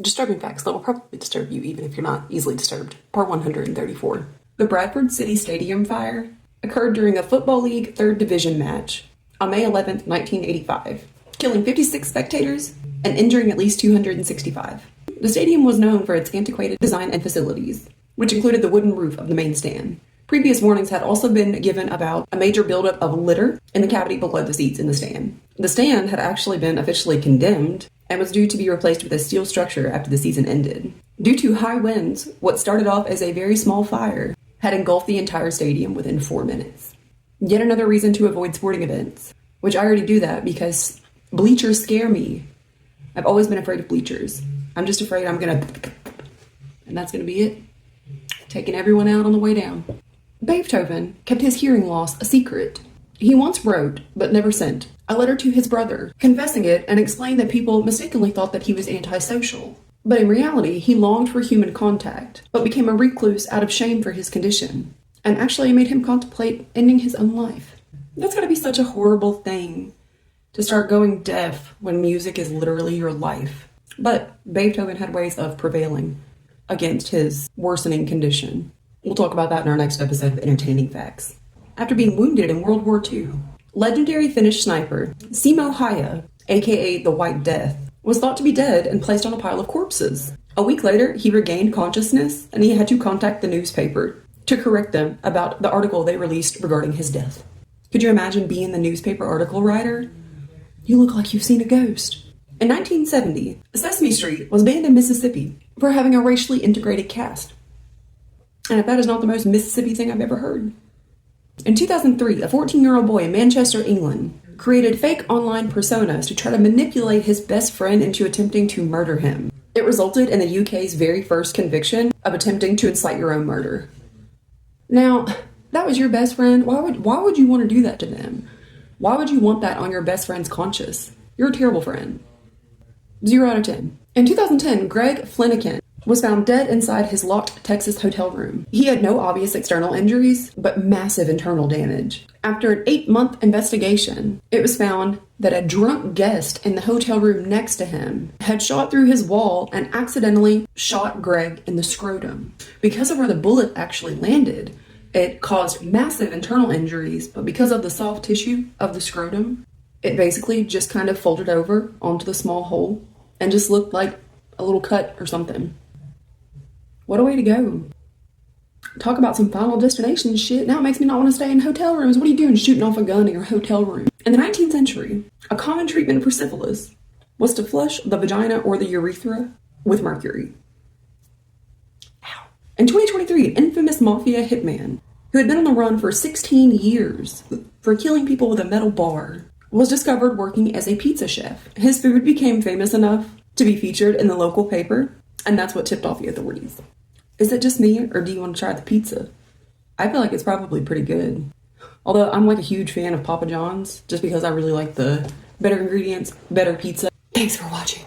Disturbing facts that will probably disturb you even if you're not easily disturbed. Part 134. The Bradford City Stadium fire occurred during a Football League 3rd Division match on May 11, 1985, killing 56 spectators and injuring at least 265. The stadium was known for its antiquated design and facilities, which included the wooden roof of the main stand. Previous warnings had also been given about a major buildup of litter in the cavity below the seats in the stand. The stand had actually been officially condemned and was due to be replaced with a steel structure after the season ended. Due to high winds, what started off as a very small fire had engulfed the entire stadium within 4 minutes. Yet another reason to avoid sporting events, which I already do that because bleachers scare me. I've always been afraid of bleachers. I'm just afraid I'm gonna, and that's gonna be it. Taking everyone out on the way down. Beethoven kept his hearing loss a secret. He once wrote, but never sent, a letter to his brother, confessing it and explained that people mistakenly thought that he was antisocial. But in reality, he longed for human contact, but became a recluse out of shame for his condition, and actually made him contemplate ending his own life. That's gotta be such a horrible thing, to start going deaf when music is literally your life. But Beethoven had ways of prevailing against his worsening condition. We'll talk about that in our next episode of Entertaining Facts. After being wounded in World War II, legendary Finnish sniper Simo Häyhä, aka the White Death, was thought to be dead and placed on a pile of corpses. A week later, he regained consciousness and he had to contact the newspaper to correct them about the article they released regarding his death. Could you imagine being the newspaper article writer? You look like you've seen a ghost. In 1970, Sesame Street was banned in Mississippi for having a racially integrated cast. And if that is not the most Mississippi thing I've ever heard. In 2003, a 14-year-old boy in Manchester, England, created fake online personas to try to manipulate his best friend into attempting to murder him. It resulted in the UK's very first conviction of attempting to incite your own murder. Now, that was your best friend. Why would you want to do that to them? Why would you want that on your best friend's conscience? You're a terrible friend. 0 out of 10. In 2010, Greg Flanagan was found dead inside his locked Texas hotel room. He had no obvious external injuries, but massive internal damage. After an 8-month investigation, it was found that a drunk guest in the hotel room next to him had shot through his wall and accidentally shot Greg in the scrotum. Because of where the bullet actually landed, it caused massive internal injuries, but because of the soft tissue of the scrotum, it basically just kind of folded over onto the small hole and just looked like a little cut or something. What a way to go. Talk about some Final Destination shit. Now it makes me not want to stay in hotel rooms. What are you doing shooting off a gun in your hotel room? In the 19th century, a common treatment for syphilis was to flush the vagina or the urethra with mercury. Ow. In 2023, an infamous Mafia hitman who had been on the run for 16 years for killing people with a metal bar was discovered working as a pizza chef. His food became famous enough to be featured in the local paper, and that's what tipped off the authorities. Is it just me, or do you want to try the pizza? I feel like it's probably pretty good. Although I'm like a huge fan of Papa John's, just because I really like the better ingredients, better pizza. Thanks for watching.